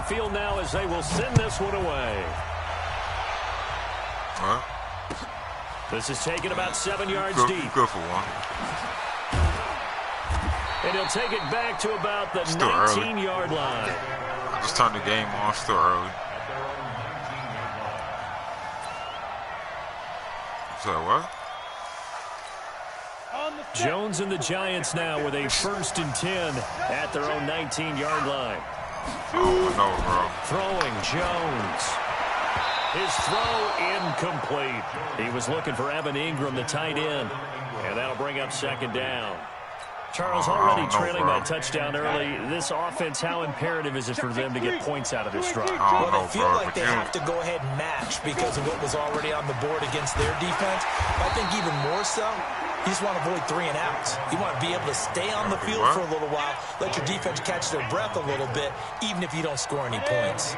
field now as they will send this one away. Huh? This is taken about 7 yards deep. Good for one. And he'll take it back to about the 19-yard line. I just turned the game off. Still early. So what? Jones and the Giants now with a 1st and 10 at their own 19-yard line. Oh, no, bro. Throwing Jones. His throw incomplete. He was looking for Evan Ingram, the tight end. And that'll bring up 2nd down. Charles, already trailing by touchdown early. This offense, how imperative is it for them to get points out of this drive? Well, they feel like they have to go ahead and match because of what was already on the board against their defense. But I think even more so, you just want to avoid 3 and outs. You want to be able to stay on the field for a little while, let your defense catch their breath a little bit, even if you don't score any points.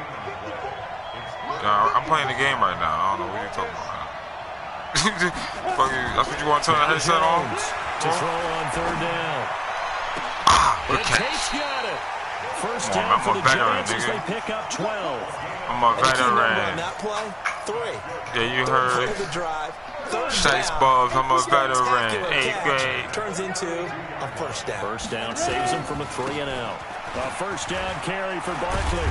I'm playing the game right now. I don't know what you're talking about. That's what you want to turn the headset on? To throw on 3rd down. Good catch. Tate's got it. 1st down for the Giants as they pick up 12. I'm a veteran. On that play, 3. Yeah, you heard. The drive. Chase Bubs, I'm a veteran. 8th grade. Turns into a 1st down. 1st down saves him from a 3 and out. A 1st down carry for Barkley.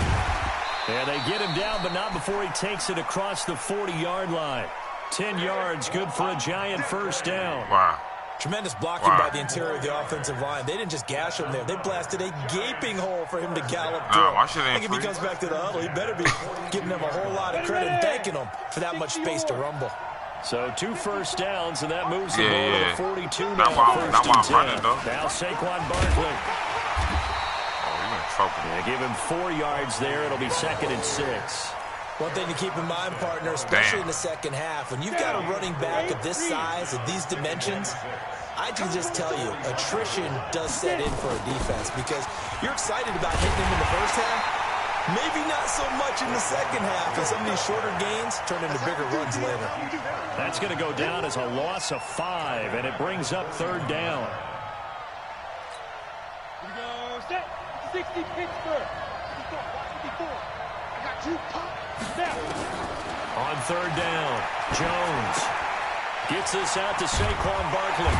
And they get him down, but not before he takes it across the 40-yard line. 10 yards, good for a Giant 1st down. Wow. Tremendous blocking by the interior of the offensive line. They didn't just gash him there. They blasted a gaping hole for him to gallop through. I think if he comes back to the huddle, he better be giving them a whole lot of credit and thanking them for that much space to rumble. So 2 1st downs, and that moves the ball to the 42 now. Not while I'm running, though. Now Saquon Barkley. Yeah, give him 4 yards there. It'll be 2nd and 6. One thing to keep in mind, partner, especially in the second half, when you've got a running back of this size, of these dimensions, I can just tell you, attrition does set in for a defense because you're excited about hitting him in the first half, maybe not so much in the second half, and some of these shorter gains turn into bigger runs later. That's going to go down as a loss of 5, and it brings up 3rd down. Here we go, set, 60 Pittsburgh, 54, I got you, on 3rd down, Jones gets this out to Saquon Barkley.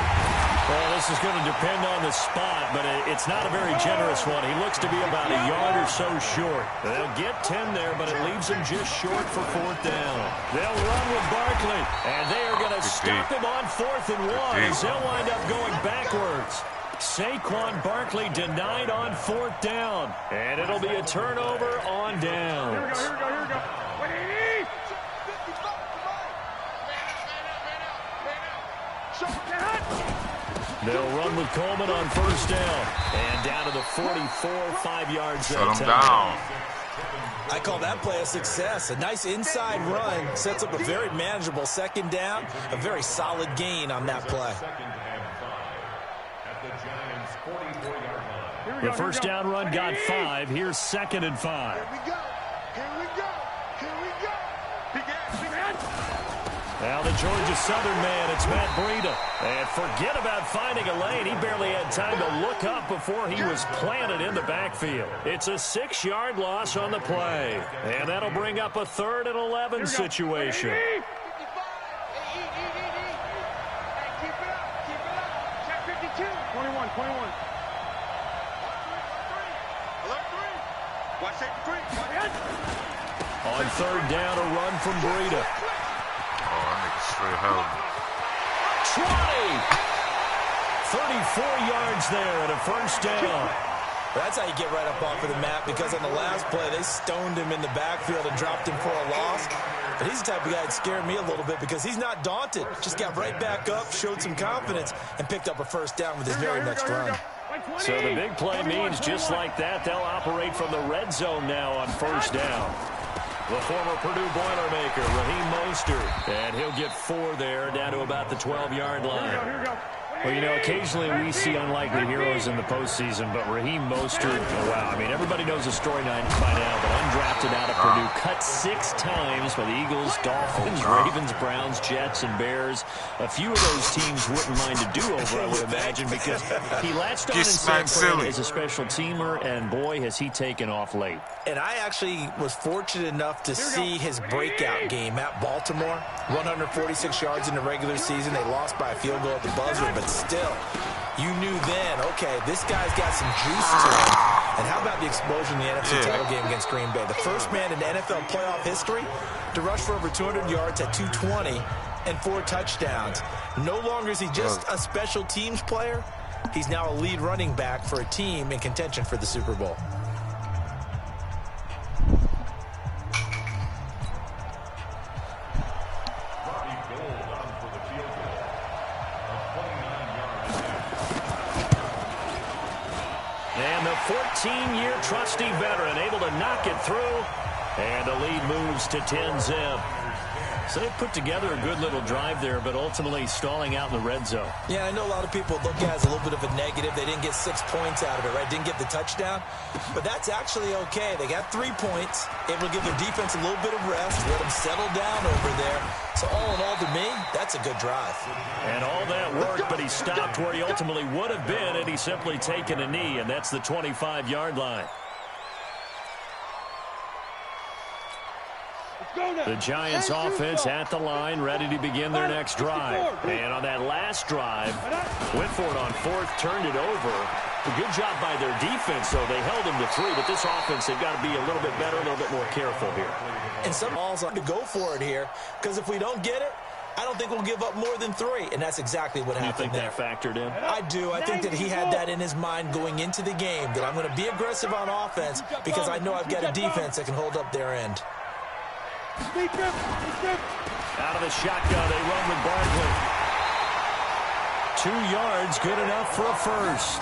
Well, this is going to depend on the spot, but it's not a very generous one. He looks to be about a yard or so short. They'll get 10 there, but it leaves him just short for 4th down. They'll run with Barkley, and they are going to stop him on 4th and 1 as they'll wind up going backwards. Saquon Barkley denied on 4th down, and it'll be a turnover on downs. Here we go. They'll run with Coleman on 1st down, and down to the 44, 5 yards. Shut him down. I call that play a success. A nice inside run sets up a very manageable 2nd down, a very solid gain on that play. The 1st down run got 5. Here's 2nd and 5. Here we go. Now the Georgia Southern man, it's Matt Breida. And forget about finding a lane. He barely had time to look up before he was planted in the backfield. It's a 6-yard loss on the play. And that'll bring up a 3rd and 11 situation. Keep it up. Check 52. 21. Watch that 3. On 3rd down, a run from Breida. Straight hell. 20! 34 yards there and a 1st down. That's how you get right up off of the map, because on the last play, they stoned him in the backfield and dropped him for a loss. But he's the type of guy that scared me a little bit because he's not daunted. Just got right back up, showed some confidence, and picked up a 1st down with his very next run. So the big play means just like that, they'll operate from the red zone now on 1st down. The former Purdue Boilermaker, Raheem Mostert, and he'll get 4 there, down to about the 12-yard line. Here we go. Well, you know, occasionally we see unlikely heroes in the postseason, but Raheem Mostert, oh, wow. I mean, everybody knows the story by now, but undrafted out of Purdue, cut 6 times by the Eagles, Dolphins, Ravens, Browns, Jets, and Bears. A few of those teams wouldn't mind a do-over, I would imagine, because he latched on in San Fran as a special teamer, and boy, has he taken off late. And I actually was fortunate enough to see his breakout game at Baltimore. 146 yards in the regular season. They lost by a field goal at the buzzer, but still, you knew then, okay, this guy's got some juice to him. And how about the explosion in the NFC title game against Green Bay? The first man in NFL playoff history to rush for over 200 yards at 220 and 4 touchdowns. No longer is he just a special teams player. He's now a lead running back for a team in contention for the Super Bowl. And the 14-year trusty veteran able to knock it through. And the lead moves to 10-zip. So they put together a good little drive there, but ultimately stalling out in the red zone. Yeah, I know a lot of people look at it as a little bit of a negative. They didn't get 6 points out of it, right? Didn't get the touchdown. But that's actually okay. They got 3 points, able to give their defense a little bit of rest, let them settle down over there. So all in all, to me, that's a good drive. And all that worked, but he stopped where he ultimately would have been, and he's simply taken a knee, and that's the 25-yard line. The Giants offense at the line, ready to begin their next drive. And on that last drive, went for it on 4th, turned it over. A good job by their defense, though. They held them to 3, but this offense, they've got to be a little bit better, a little bit more careful here. And some balls are to go for it here, because if we don't get it, I don't think we'll give up more than 3, and that's exactly what happened there. You think that factored in? I do. I think that he had that in his mind going into the game, that I'm going to be aggressive on offense because I know I've got a defense that can hold up their end. Out of the shotgun, they run with Barkley. 2 yards, good enough for a first.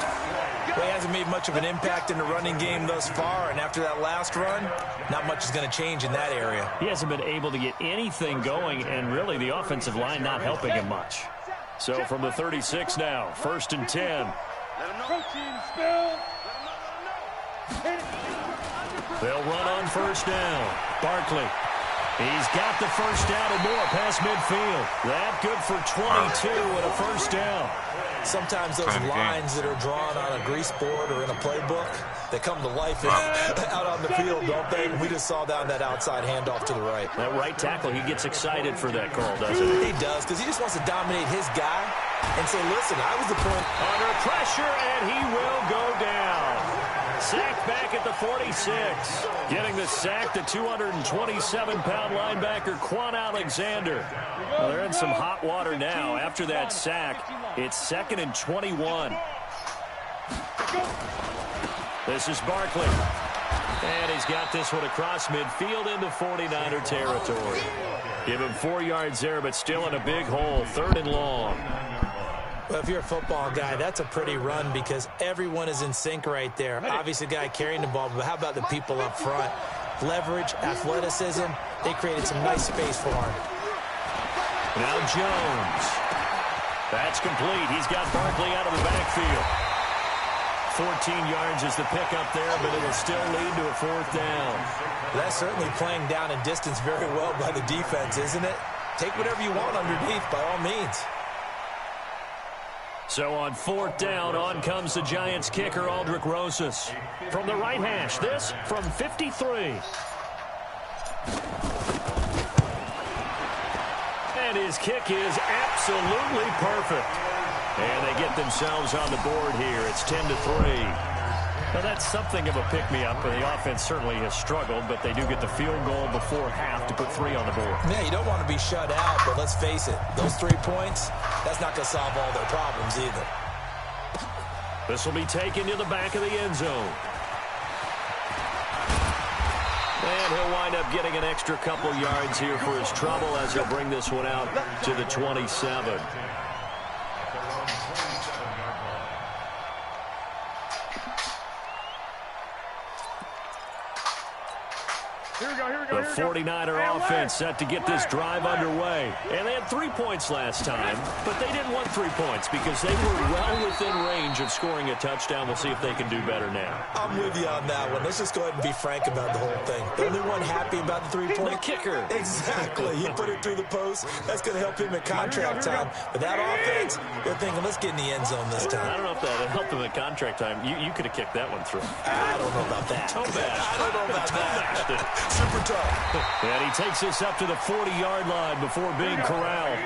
Well, he hasn't made much of an impact in the running game thus far, and after that last run, not much is going to change in that area. He hasn't been able to get anything going, and really the offensive line not helping him much. So from the 36 now, 1st and 10. They'll run on 1st down. Barkley. He's got the first down and more past midfield. That good for 22 and a first down. Sometimes those lines that are drawn on a grease board or in a playbook, they come to life out on the field, don't they? We just saw down that outside handoff to the right. That right tackle, he gets excited for that call, doesn't he? He does, because he just wants to dominate his guy and say, listen, I was the point. Under pressure, and he will go down. Sacked back at the 46. Getting the sack, the 227-pound linebacker, Quan Alexander. Well, they're in some hot water now. After that sack, it's 2nd and 21. This is Barkley. And he's got this one across midfield into 49er territory. Give him 4 yards there, but still in a big hole. 3rd and long. Well, if you're a football guy, that's a pretty run because everyone is in sync right there. Obviously, the guy carrying the ball, but how about the people up front? Leverage, athleticism, they created some nice space for him. Now Jones. That's complete. He's got Barkley out of the backfield. 14 yards is the pickup there, but it'll still lead to a 4th down. That's certainly playing down in distance very well by the defense, isn't it? Take whatever you want underneath, by all means. So on 4th down, on comes the Giants kicker, Aldrick Rosas. From the right hash, this from 53. And his kick is absolutely perfect. And they get themselves on the board here. It's 10-3. Now, that's something of a pick-me-up, and the offense certainly has struggled, but they do get the field goal before half to put 3 on the board. Yeah, you don't want to be shut out, but let's face it, those 3 points, that's not going to solve all their problems either. This will be taken to the back of the end zone. And he'll wind up getting an extra couple yards here for his trouble as he'll bring this one out to the 27. The 49er offense set to get this drive underway. And they had 3 points last time, but they didn't want 3 points because they were well within range of scoring a touchdown. We'll see if they can do better now. I'm with you on that one. Let's just go ahead and be frank about the whole thing. The only one happy about the 3-point? The kicker. Exactly. He put it through the post. That's going to help him at contract time. But that offense, they're thinking, let's get in the end zone this time. I don't know if that helped him at contract time. You could have kicked that one through. I don't know about that. Toe bash. I don't know about that. Super tough. And he takes us up to the 40-yard line before being corralled.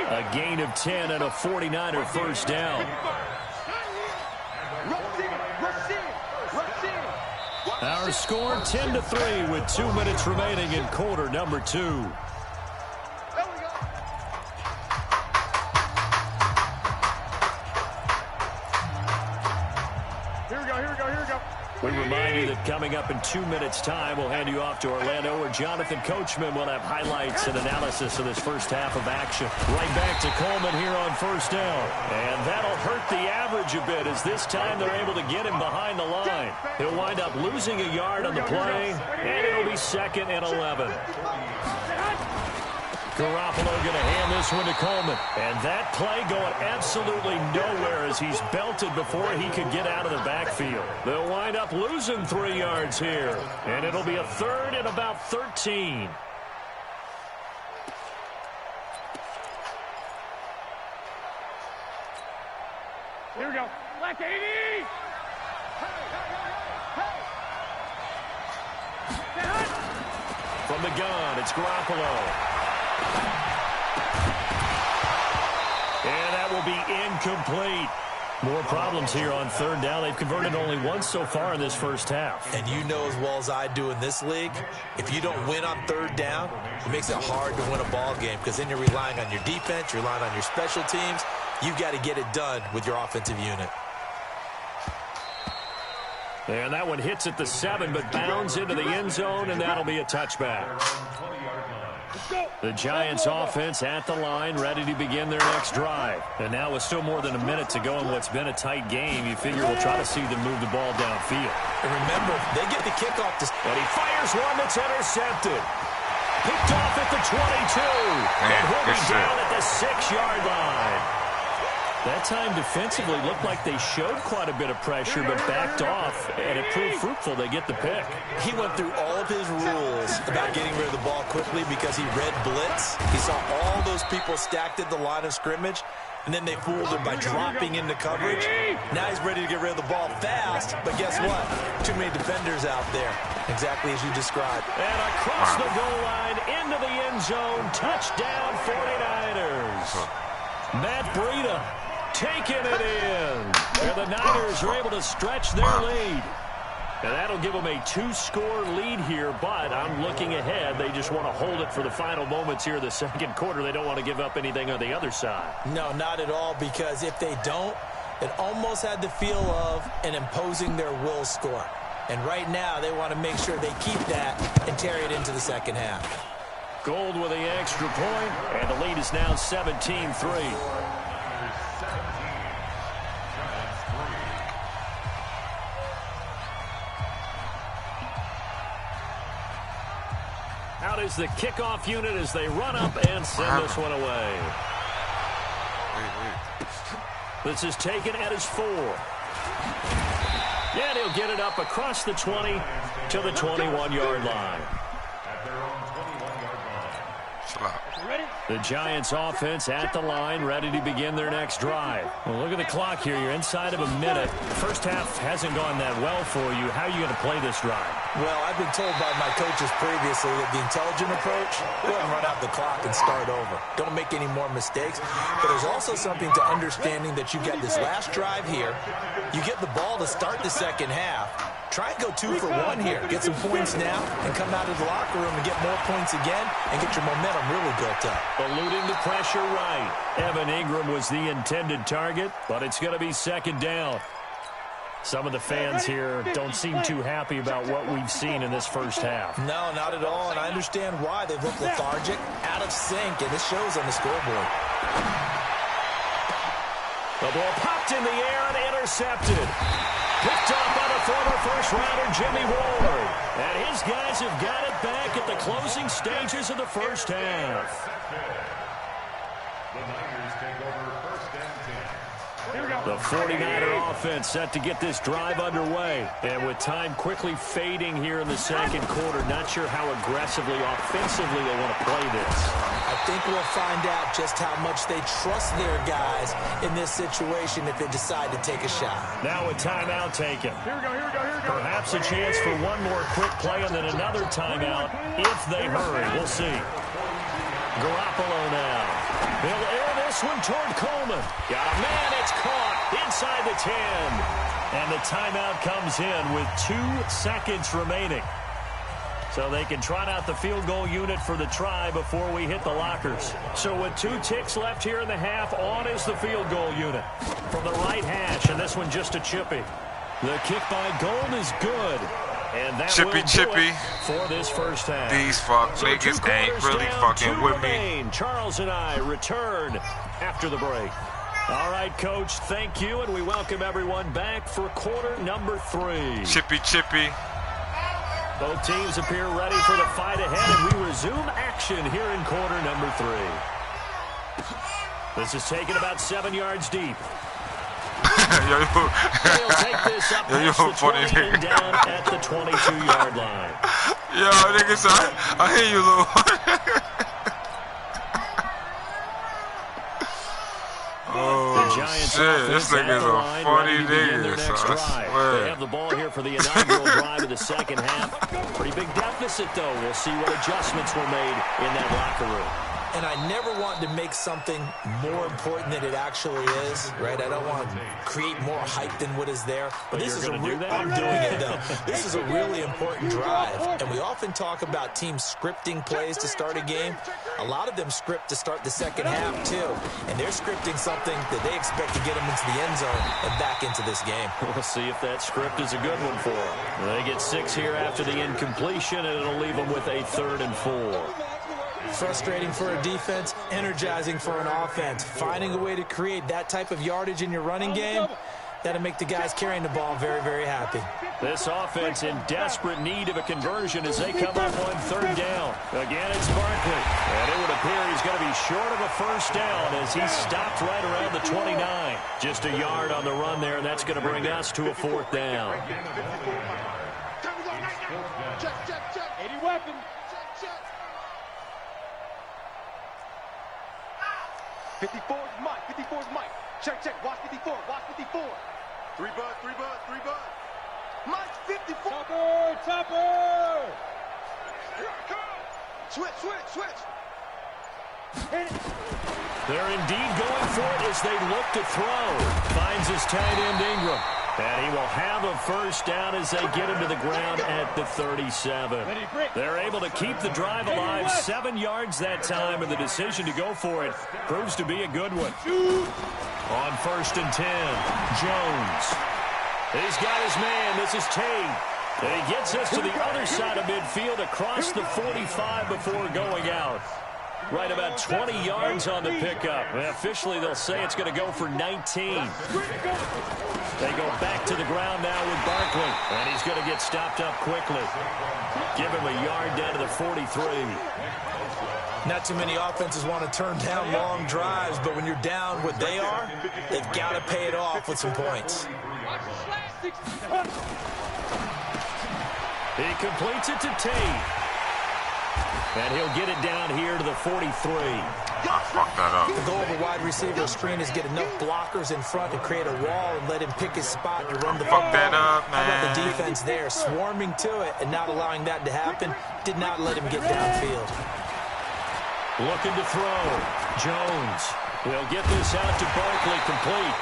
A gain of 10 and a 49er first down. Our score 10-3 with 2 minutes remaining in quarter number 2. We remind you that coming up in 2 minutes' time, we'll hand you off to Orlando, where Jonathan Coachman will have highlights and analysis of this first half of action. Right back to Coleman here on first down. And that'll hurt the average a bit, as this time they're able to get him behind the line. He'll wind up losing a yard on the play, and it'll be 2nd and 11. Garoppolo going to hand this one to Coleman. And that play going absolutely nowhere as he's belted before he could get out of the backfield. They'll wind up losing 3 yards here. And it'll be a 3rd and about 13. Here we go. Black 80! From the gun, it's Garoppolo. And that will be incomplete. More problems here on 3rd down. They've converted only once so far in this first half. And you know as well as I do in this league, if you don't win on 3rd down, it makes it hard to win a ball game because then you're relying on your defense, you're relying on your special teams. You've got to get it done with your offensive unit. And that one hits at the 7, but bounds into the end zone, and that'll be a touchback. The Giants offense at the line, ready to begin their next drive. And now with still more than a minute to go in what's been a tight game, you figure we'll try to see them move the ball downfield. And remember, they get the kickoff to... And he fires one that's intercepted. Picked off at the 22. And he'll be down at the 6-yard line. That time defensively looked like they showed quite a bit of pressure but backed off, and it proved fruitful. They get the pick. He went through all of his rules about getting rid of the ball quickly because he read blitz. He saw all those people stacked at the line of scrimmage, and then they fooled him by dropping into coverage. Now he's ready to get rid of the ball fast, but guess what? Too many defenders out there, exactly as you described. And across the goal line, into the end zone, touchdown 49ers. Matt Breida taking it in. And the Niners are able to stretch their lead. And that'll give them a 2-score lead here, but I'm looking ahead. They just want to hold it for the final moments here in the second quarter. They don't want to give up anything on the other side. No, not at all, because if they don't, it almost had the feel of an imposing their will score. And right now, they want to make sure they keep that and carry it into the second half. Gold with the extra point, and the lead is now 17-3. Out is the kickoff unit as they run up and send this one away. This is taken at his 4. And he'll get it up across the 20 to the 21-yard line. The Giants offense at the line, ready to begin their next drive. Well, look at the clock here. You're inside of a minute. First half hasn't gone that well for you. How are you going to play this drive? Well, I've been told by my coaches previously that the intelligent approach, go ahead and run out the clock and start over. Don't make any more mistakes. But there's also something to understanding that you get this last drive here. You get the ball to start the second half. Try and go 2 for 1 here. Get some points now and come out of the locker room and get more points again and get your momentum really built up. Eluding the pressure right. Evan Ingram was the intended target, but it's going to be second down. Some of the fans here don't seem too happy about what we've seen in this first half. No, not at all, and I understand why. They look lethargic, out of sync, and this shows on the scoreboard. The ball popped in the air and intercepted. Picked up by the former first-rounder Jimmy Ward. And his guys have got it back at the closing stages of the first half. The Niners take over first and 10. Here we go. The 49er offense set to get this drive underway. And with time quickly fading here in the second quarter, not sure how aggressively, offensively they want to play this. I think we'll find out just how much they trust their guys in this situation if they decide to take a shot. Now a timeout taken. Here we go, here we go, here we go. Perhaps a chance for one more quick play and then another timeout if they hurry. We'll see. Garoppolo now. He'll air this one toward Coleman. Got a man, it's caught inside the 10. And the timeout comes in with 2 seconds remaining. So they can trot out the field goal unit for the try before we hit the lockers. So with 2 ticks left here in the half, on is the field goal unit. From the right hash, and this one just a chippy. The kick by Gold is good. And that will do it for this first half. These niggas ain't really fucking with me. Charles and I return after the break. All right, Coach, thank you, and we welcome everyone back for quarter number 3. Chippy. Both teams appear ready for the fight ahead, and we resume action here in quarter number 3. This is taken about 7 yards deep. They'll take this up past the 20 and down at the 22-yard line. Yo, niggas, I hear you, little Oh, shit, this nigga's a funny nigga, so I swear. They have the ball here for the inaugural drive of the second half. Pretty big deficit, though. We'll see what adjustments were made in that locker room. And I never want to make something more important than it actually is, right? I don't want to create more hype than what is there. But this is I'm doing it, though. This is a really important drive. And we often talk about teams scripting plays to start a game. A lot of them script to start the second half, too. And they're scripting something that they expect to get them into the end zone and back into this game. We'll see if that script is a good one for them. They get 6 here after the incompletion, and it'll leave them with a 3rd and 4. Frustrating for a defense, energizing for an offense. Finding a way to create that type of yardage in your running game, that'll make the guys carrying the ball very, very happy. This offense in desperate need of a conversion as they come up on 3rd down. Again, it's Barkley. And it would appear he's going to be short of a first down as he stopped right around the 29. Just a yard on the run there, and that's going to bring us to a 4th down. Check. 80 weapon. 54's Mike. Check. Watch 54. 3 bud. Mike 54. Topper. Here I come. Switch. They're indeed going for it as they look to throw. Finds his tight end Ingram. And he will have a first down as they get him to the ground at the 37. They're able to keep the drive alive. 7 yards that time, and the decision to go for it proves to be a good one. On 1st and 10, Jones. He's got his man. This is Tate. And he gets us to the other side of midfield across the 45 before going out. Right about 20 yards on the pickup. And officially, they'll say it's going to go for 19. They go back to the ground now with Barkley. And he's going to get stopped up quickly. Give him a yard down to the 43. Not too many offenses want to turn down long drives, but when you're down what they are, they've got to pay it off with some points. He completes it to Tate. And he'll get it down here to the 43. I fucked that up. The goal of a wide receiver screen is get enough blockers in front to create a wall and let him pick his spot to run the football. Fuck that up, man. How about the defense there, swarming to it and not allowing that to happen? Did not let him get downfield. Looking to throw. Jones. He'll get this out to Barkley complete.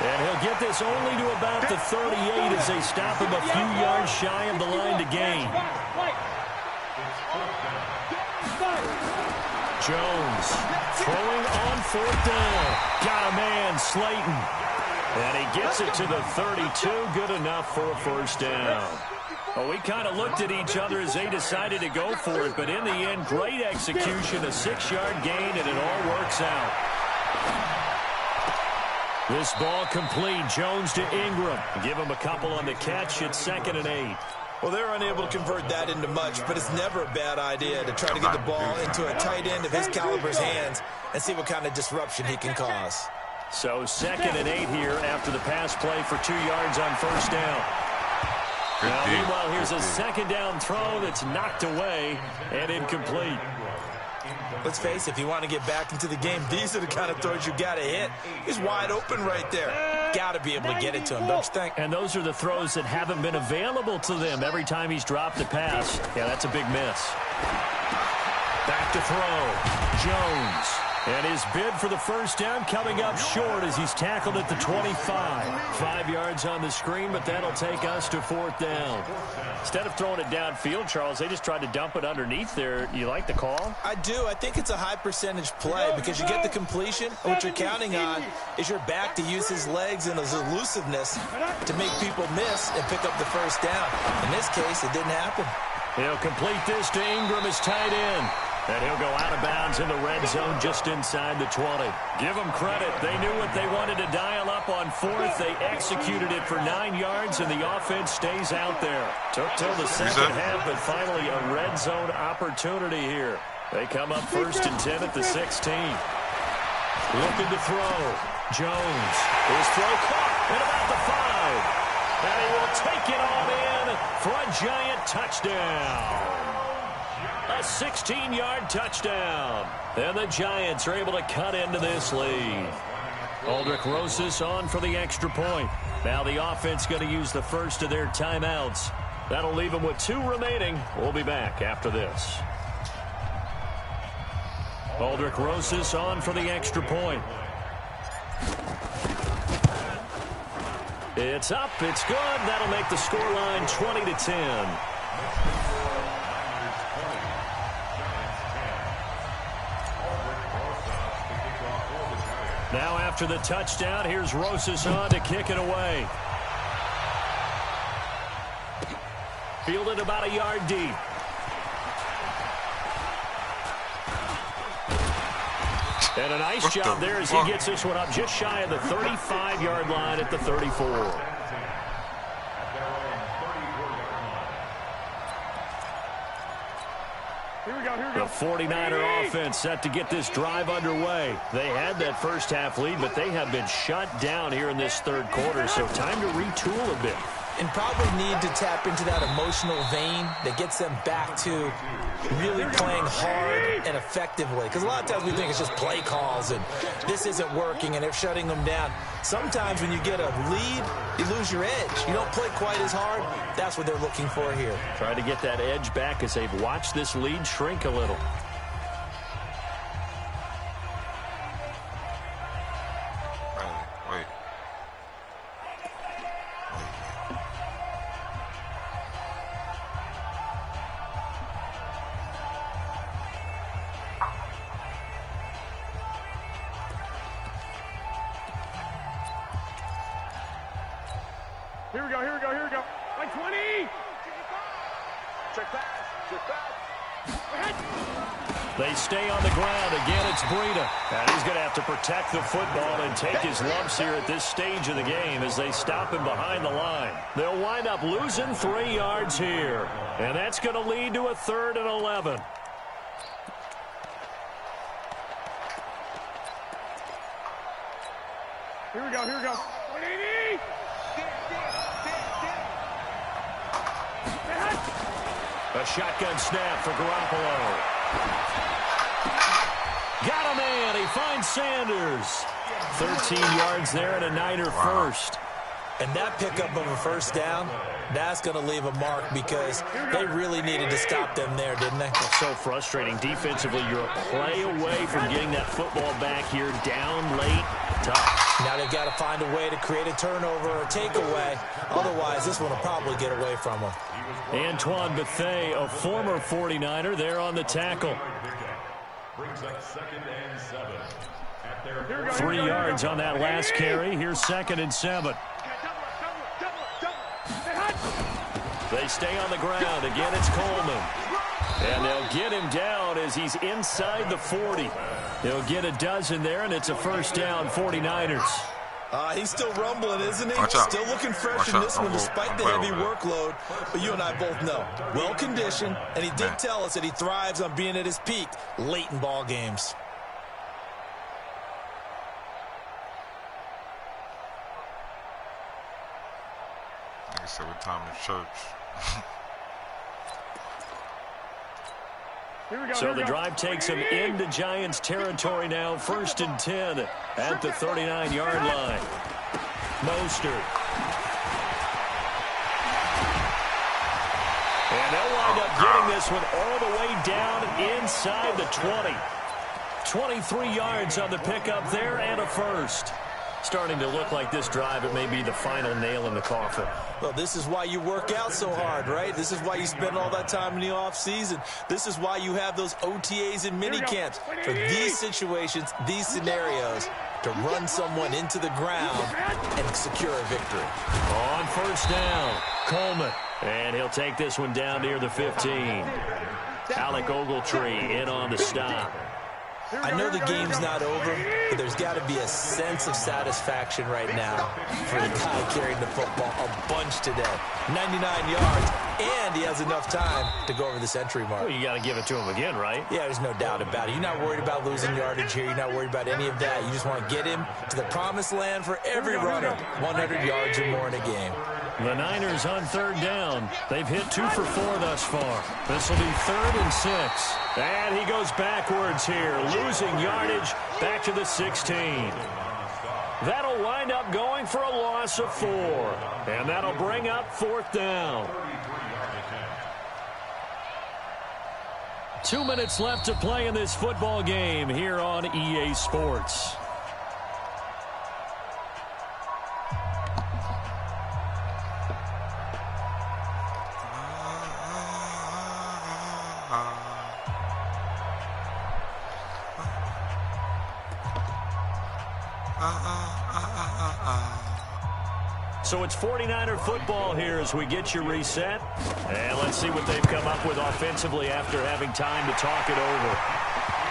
And he'll get this only to about the 38 as they stop him a few yards shy of the line to gain. Jones throwing on 4th down. Got a man, Slayton. And he gets it to the 32. Good enough for a first down. Well, we kind of looked at each other as they decided to go for it. But in the end, great execution, a 6-yard gain, and it all works out. This ball complete. Jones to Ingram. Give him a couple on the catch. It's 2nd and 8. Well, they're unable to convert that into much, but it's never a bad idea to try to get the ball into a tight end of his caliber's hands and see what kind of disruption he can cause. So 2nd and 8 here after the pass play for 2 yards on first down. Now, meanwhile, here's a second down throw that's knocked away and incomplete. Let's face it, if you want to get back into the game, these are the kind of throws you got to hit. He's wide open right there. Got to be able to get it to him, don't you think? And those are the throws that haven't been available to them every time he's dropped a pass. Yeah, that's a big miss. Back to throw. Jones. And his bid for the first down coming up short as he's tackled at the 25. 5 yards on the screen, but that'll take us to 4th down. Instead of throwing it downfield, Charles, they just tried to dump it underneath there. You like the call? I do. I think it's a high percentage play because you get the completion. What you're counting on is your back to use his legs and his elusiveness to make people miss and pick up the first down. In this case, it didn't happen. He'll complete this to Ingram as tight end. And he'll go out of bounds in the red zone just inside the 20. Give them credit. They knew what they wanted to dial up on 4th. They executed it for 9 yards, and the offense stays out there. Took till the second half, but finally a red zone opportunity here. They come up 1st and 10 at the 16. Looking to throw. Jones. His throw caught at about the 5. And he will take it all in for a giant touchdown. A 16-yard touchdown. And the Giants are able to cut into this lead. Aldrich Rosas on for the extra point. Now the offense going to use the first of their timeouts. That'll leave them with 2 remaining. We'll be back after this. Aldrich Rosas on for the extra point. It's up. It's good. That'll make the scoreline 20-10. Now after the touchdown, here's Rosas on to kick it away. Fielded about a yard deep. And a nice job there as he gets this one up just shy of the 35-yard line at the 34. The 49er offense set to get this drive underway. They had that first half lead, but they have been shut down here in this 3rd quarter, so time to retool a bit. And probably need to tap into that emotional vein that gets them back to really playing hard and effectively. Because a lot of times we think it's just play calls and this isn't working and they're shutting them down. Sometimes when you get a lead, you lose your edge. You don't play quite as hard. That's what they're looking for here. Trying to get that edge back as they've watched this lead shrink a little. Here we go. Like 20. Check back. They stay on the ground. Again, it's Breida. And he's going to have to protect the football and take his lumps here at this stage of the game as they stop him behind the line. They'll wind up losing 3 yards here. And that's going to lead to a 3rd and 11. Here we go. 180. A shotgun snap for Garoppolo. Got a man. He finds Sanders. 13 yards there and a Niner first. And that pickup of a first down, that's going to leave a mark because they really needed to stop them there, didn't they? So frustrating. Defensively, you're a play away from getting that football back here down late. Tough. Now they've got to find a way to create a turnover or takeaway. Otherwise, this one will probably get away from them. Antoine Bethea, a former 49er, there on the tackle. Brings up 2nd and 7. 3 yards on that last carry. Here's 2nd and 7. They stay on the ground. Again, it's Coleman. And they'll get him down as he's inside the 40. They'll get a dozen there, and it's a first down, 49ers. He's still rumbling, isn't he? Watch out. Still looking fresh Watch in out. this one despite the heavy workload. But you and I both know, well-conditioned, and he did tell us that he thrives on being at his peak late in ball games. Like I said, what time is church? So the drive takes him into Giants territory now. 1st and 10 at the 39-yard line. Mostert. And they'll wind up getting this one all the way down inside the 20. 23 yards on the pickup there and a first. Starting to look like this drive, it may be the final nail in the coffin. Well, this is why you work out so hard, right? This is why you spend all that time in the offseason. This is why you have those OTAs and minicamps. For these situations, these scenarios, to run someone into the ground and secure a victory. On 1st down, Coleman. And he'll take this one down near the 15. Alec Ogletree in on the stop. I know the game's not over, but there's got to be a sense of satisfaction right now for the guy carrying the football a bunch today. 99 yards, and he has enough time to go over the century mark. Well, you got to give it to him again, right? Yeah, there's no doubt about it. You're not worried about losing yardage here. You're not worried about any of that. You just want to get him to the promised land for every runner. 100 yards or more in a game. The Niners on 3rd down. They've hit 2 for 4 thus far. This will be 3rd and 6. And he goes backwards here, losing yardage back to the 16. That'll wind up going for a loss of 4. And that'll bring up 4th down. 2 minutes left to play in this football game here on EA Sports. So it's 49er football here as we get you reset. And let's see what they've come up with offensively after having time to talk it over.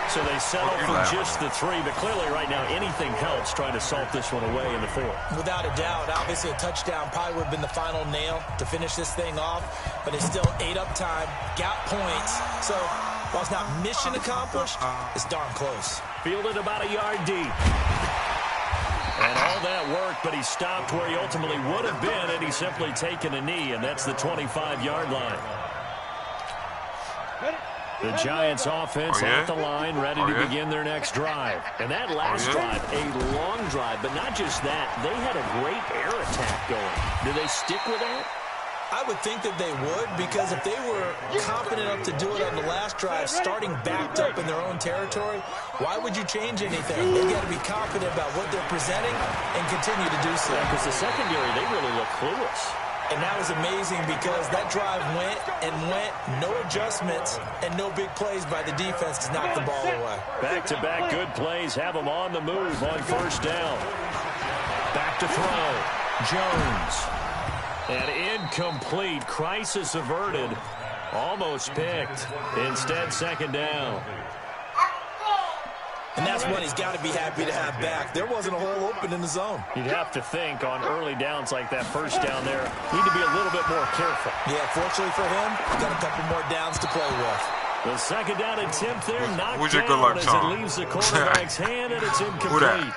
So they settle for just the 3, but clearly right now anything helps trying to salt this one away in the 4th. Without a doubt, obviously a touchdown probably would have been the final nail to finish this thing off, but it's still ate up time, got points. So while it's not mission accomplished, it's darn close. Fielded about a yard deep. And all that work, but he stopped where he ultimately would have been, and he's simply taken a knee, and that's the 25-yard line. The Giants offense at the line, ready to begin their next drive. And that last drive, a long drive, but not just that. They had a great air attack going. Do they stick with that? I would think that they would, because if they were confident enough to do it on the last drive, starting backed up in their own territory, why would you change anything? They got to be confident about what they're presenting and continue to do so. Because the secondary, they really look clueless. And that was amazing because that drive went and went, no adjustments, and no big plays by the defense to knock the ball away. Back-to-back good plays have them on the move on 1st down. Back to throw. Jones. And incomplete. Crisis averted. Almost picked. Instead, 2nd down. And that's one he's got to be happy to have back. There wasn't a hole open in the zone. You'd have to think on early downs like that 1st down there, need to be a little bit more careful. Yeah, fortunately for him, got a couple more downs to play with. The 2nd down attempt there, knocked Who's your down good luck as charm? it leaves the quarterback's hand, and it's incomplete.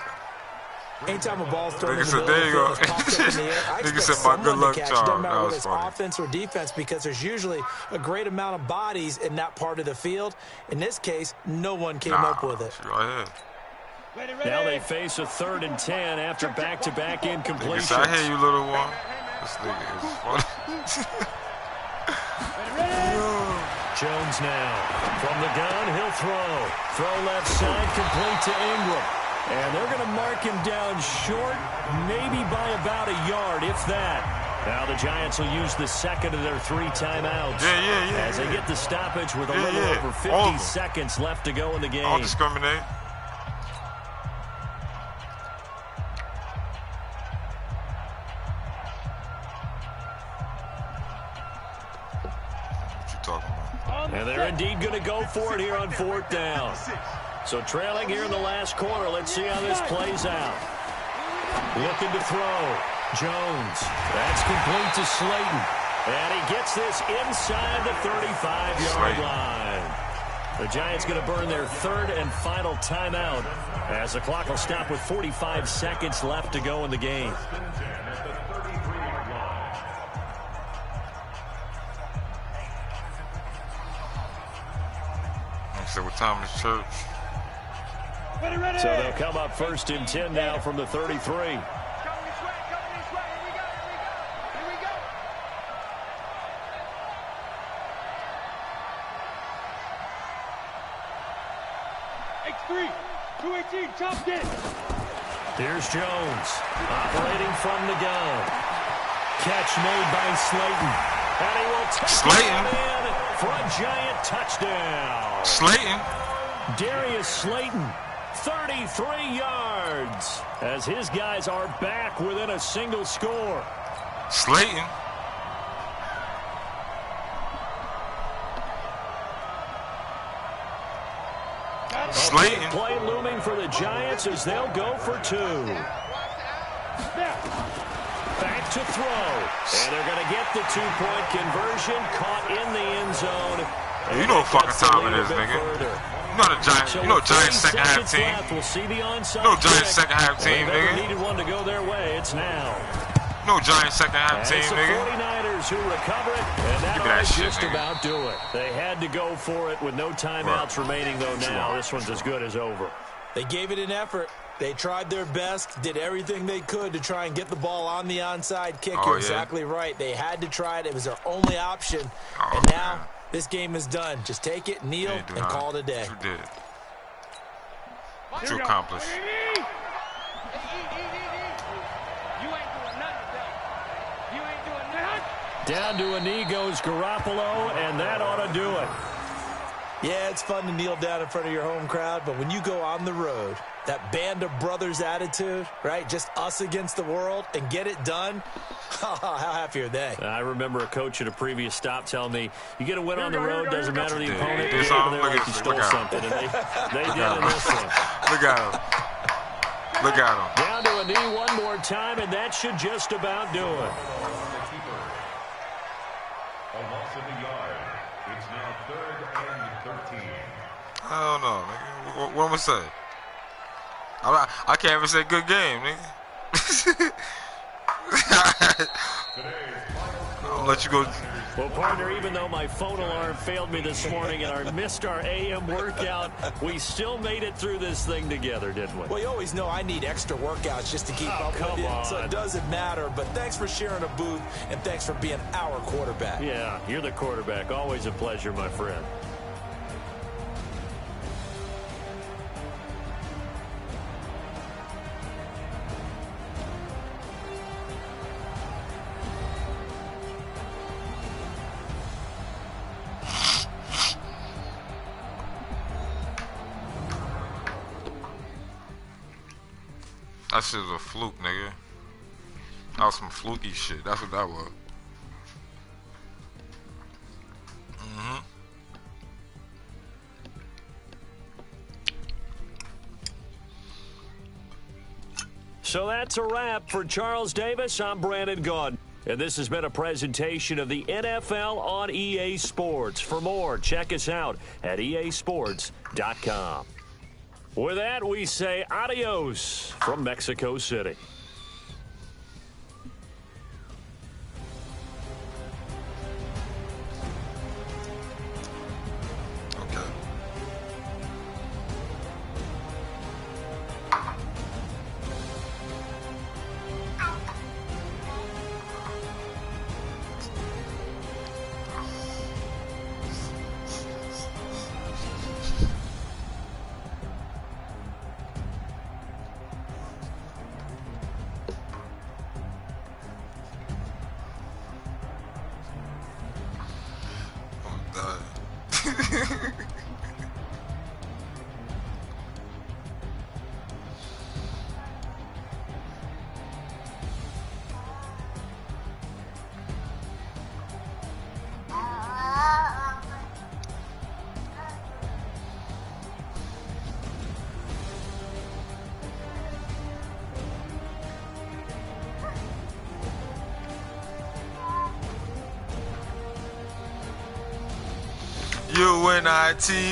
Anytime a ball's thrown in the said, middle there you go. of the field, it's popped up in the air, I expect someone to catch, doesn't matter whether it's offense or defense, because there's usually a great amount of bodies in that part of the field. In this case, no one came up with it. Right here. Now they face a 3rd and 10 after back-to-back incompletions. I hear you, little one. This nigga is funny. Jones now. From the gun, he'll throw. Throw left side, complete to Ingram. And they're going to mark him down short, maybe by about a yard, if that. Now the Giants will use the 2nd of their 3 timeouts. As they get the stoppage with a little over 50 seconds left to go in the game. I'll discriminate. What you talking about? And they're indeed going to go for it here on 4th down. So trailing here in the last quarter, let's see how this plays out. Looking to throw. Jones. That's complete to Slayton. And he gets this inside the 35-yard line. The Giants going to burn their third and final timeout as the clock will stop with 45 seconds left to go in the game. So what time is church? So they'll come up 1st and 10 now from the 33. X3, 218, chopped in. Here's Jones, operating from the gun. Catch made by Slayton. And he will take it in for a Giant touchdown. Slayton. Darius Slayton, 33 yards, as his guys are back within a single score. Slayton. Slayton. Play looming for the Giants as they'll go for 2. Back to throw. And they're going to get the 2-point conversion. Caught in the end zone. You know what fucking time it is, nigga. You know the Giants. You know Giants second half team. We'll see the onside. You know Giants second half team, nigga. Needed one to go their way. It's now. You know Giants second half team, it's the nigga. 49ers who recover it, and that ought just about do it. They had to go for it with no timeouts remaining, though. Now this one's as good as over. They gave it an effort. They tried their best, did everything they could to try and get the ball on the onside kick. You're exactly right. They had to try it. It was their only option. And now this game is done. Just take it, kneel, and call it a day. You did. What you accomplished. Down to a knee goes Garoppolo, and that ought to do it. Yeah, it's fun to kneel down in front of your home crowd, but when you go on the road, that band of brothers attitude, right? Just us against the world and get it done. How happy are they? I remember a coach at a previous stop telling me, you get a win on the road, doesn't matter the opponent. You stole something, and they did in this one. Look at him. Look at him. Down to a knee one more time, and that should just about do it. A loss of a yard. It's now 3rd and 13. I don't know, nigga. What am I say? I can't even say good game, nigga. I'll let you go. Well, partner, even though my phone alarm failed me this morning and I missed our AM workout, we still made it through this thing together, didn't we? Well, you always know I need extra workouts just to keep up with you, so it doesn't matter. But thanks for sharing a booth, and thanks for being our quarterback. Yeah, you're the quarterback. Always a pleasure, my friend. That shit was a fluke, nigga. That was some fluky shit. That's what that was. So that's a wrap for Charles Davis. I'm Brandon Gaudin. And this has been a presentation of the NFL on EA Sports. For more, check us out at easports.com. With that, we say adios from Mexico City. UNITY.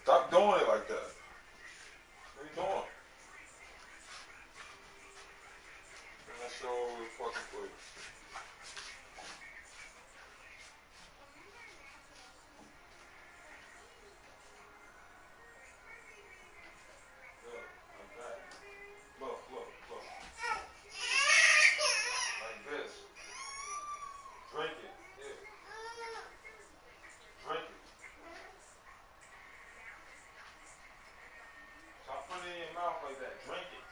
Stop doing it like that. What are you doing? Bring that shit all over the fucking place. mouth like that. Drink it.